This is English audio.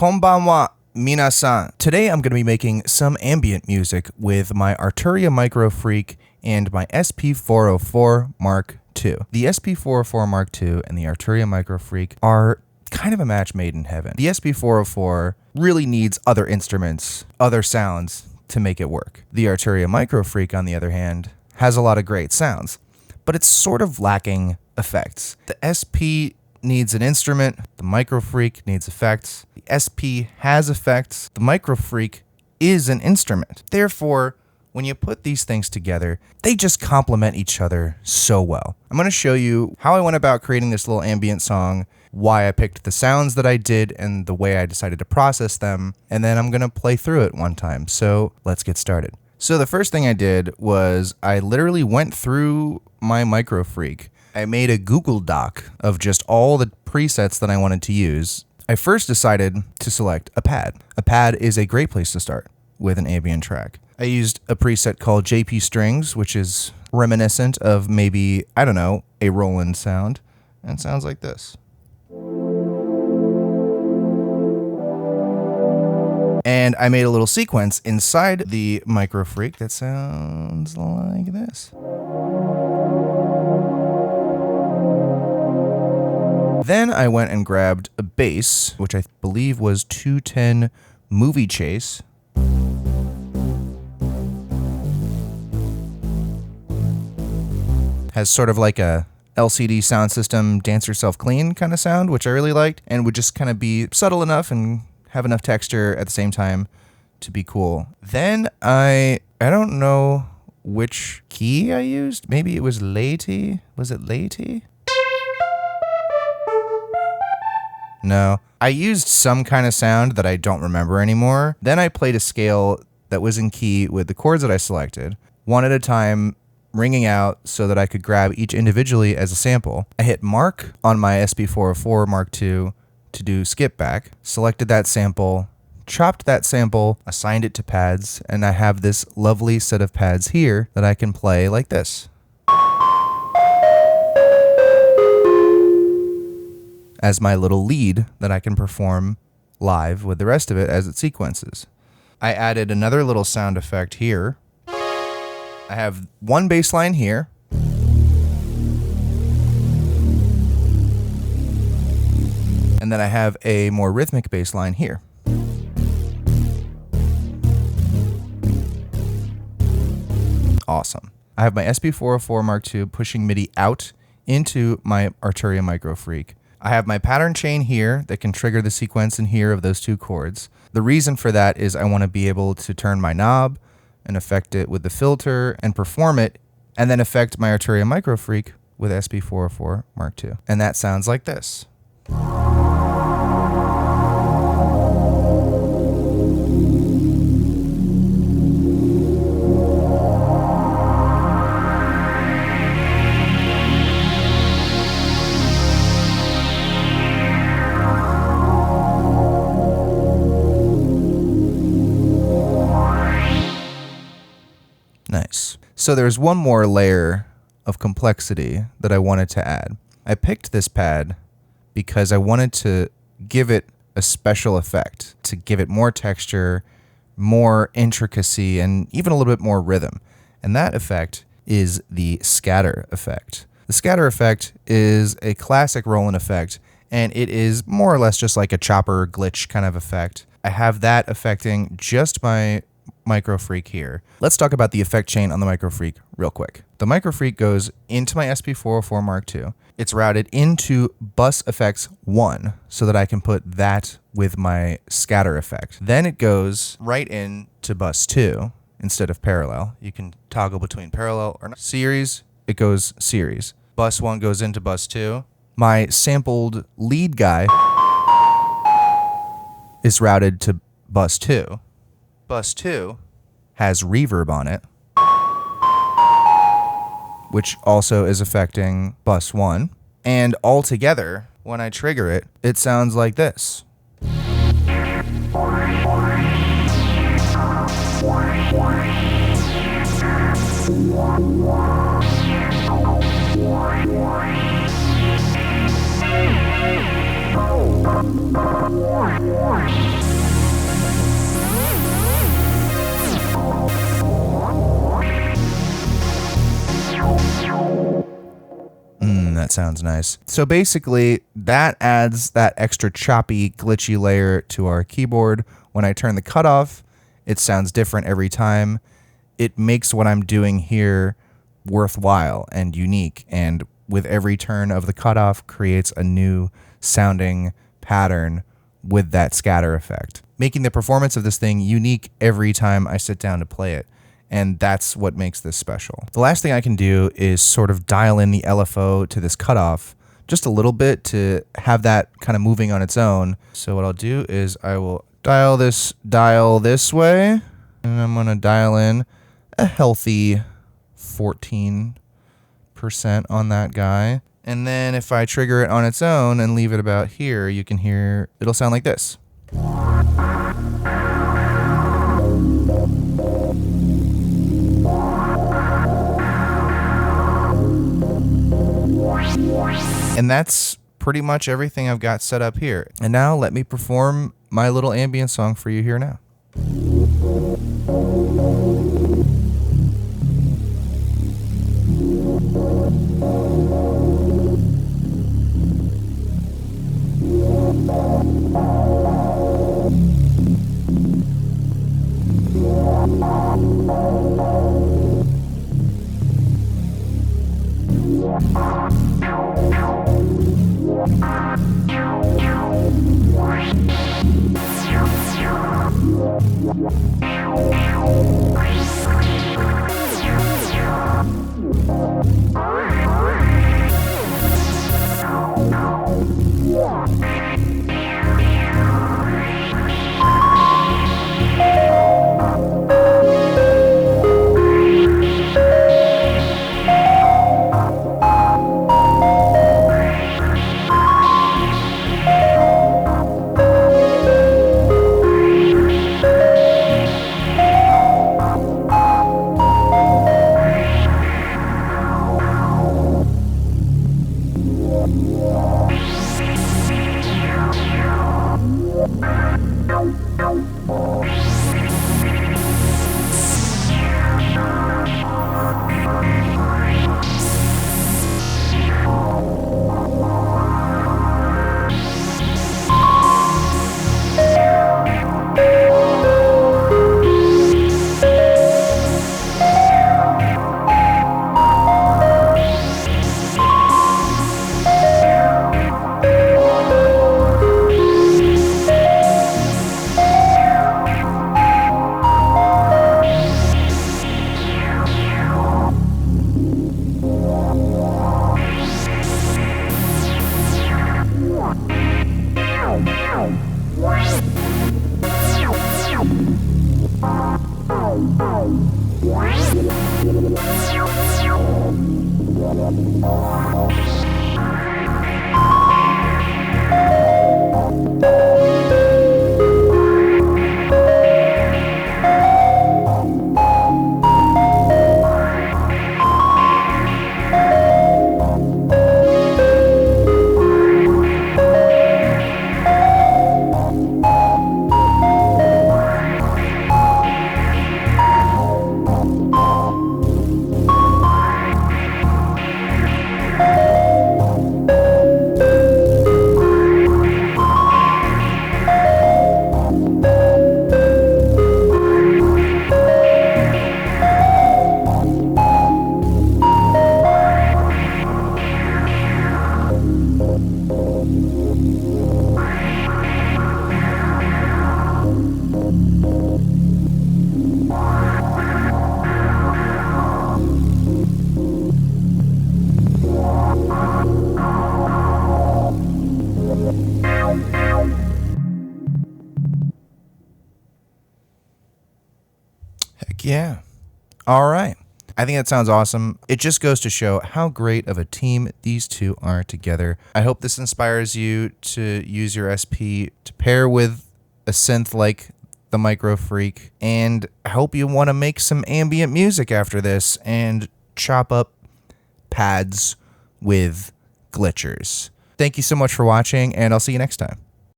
Konbanwa, minasan. Today I'm going to be making some ambient music with my Arturia MicroFreak and my SP-404 Mark II. The SP-404 Mark II and the Arturia MicroFreak are kind of a match made in heaven. The SP-404 really needs other instruments, other sounds to make it work. The Arturia MicroFreak, on the other hand, has a lot of great sounds, but it's sort of lacking effects. The SP needs an instrument, the MicroFreak needs effects. The SP has effects, the MicroFreak is an instrument. Therefore, when you put these things together, they just complement each other so well. I'm going to show you how I went about creating this little ambient song, why I picked the sounds that I did, and the way I decided to process them, and then I'm going to play through it one time. So let's get started. So the first thing I did was I literally went through my MicroFreak. I made a Google Doc of just all the presets that I wanted to use. I first decided to select a pad. A pad is a great place to start with an ambient track. I used a preset called JP Strings, which is reminiscent of maybe, I don't know, a Roland sound, and it sounds like this. And I made a little sequence inside the MicroFreak that sounds like this. Then I went and grabbed a bass, which I believe was 210 Movie Chase. Has sort of like a LCD sound system, dance yourself clean kind of sound, which I really liked, and would just kind of be subtle enough and have enough texture at the same time to be cool. Then I don't know which key I used. Maybe it was Lati. Was it Lati? No. I used some kind of sound that I don't remember anymore. Then I played a scale that was in key with the chords that I selected, one at a time, ringing out so that I could grab each individually as a sample. I hit Mark on my SP-404 Mark II to do skip back, selected that sample, chopped that sample, assigned it to pads, and I have this lovely set of pads here that I can play like this. As my little lead that I can perform live with the rest of it as it sequences. I added another little sound effect here. I have one bass line here. And then I have a more rhythmic bass line here. Awesome. I have my SP-404 Mark II pushing MIDI out into my Arturia MicroFreak. I have my pattern chain here that can trigger the sequence in here of those two chords. The reason for that is I want to be able to turn my knob and affect it with the filter and perform it, and then affect my Arturia MicroFreak with SP-404 Mark II. And that sounds like this. Nice. So there's one more layer of complexity that I wanted to add. I picked this pad because I wanted to give it a special effect, to give it more texture, more intricacy, and even a little bit more rhythm. And that effect is the scatter effect. The scatter effect is a classic Roland effect, and it is more or less just like a chopper glitch kind of effect. I have that affecting just my MicroFreak here. Let's talk about the effect chain on the MicroFreak real quick. The MicroFreak goes into my SP-404 Mark II. It's routed into Bus Effects 1 so that I can put that with my scatter effect. Then it goes right into Bus 2 instead of parallel. You can toggle between parallel or not. Series, it goes series. Bus 1 goes into Bus 2. My sampled lead guy is routed to Bus 2. Bus 2 has reverb on it, which also is affecting Bus 1. And all together, when I trigger it, it sounds like this. that sounds nice. So basically, that adds that extra choppy, glitchy layer to our keyboard. When I turn the cutoff, it sounds different every time. It makes what I'm doing here worthwhile and unique, and with every turn of the cutoff creates a new sounding pattern with that scatter effect, making the performance of this thing unique every time I sit down to play it. And that's what makes this special. The last thing I can do is sort of dial in the LFO to this cutoff just a little bit to have that kind of moving on its own. So what I'll do is I will dial this dial this way, and I'm gonna dial in a healthy 14% on that guy. And then if I trigger it on its own and leave it about here, you can hear it'll sound like this. And that's pretty much everything I've got set up here. And now let me perform my little ambient song for you here now. Yeah. All right. I think that sounds awesome. It just goes to show how great of a team these two are together. I hope this inspires you to use your SP to pair with a synth like the MicroFreak. And I hope you want to make some ambient music after this and chop up pads with glitchers. Thank you so much for watching, and I'll see you next time.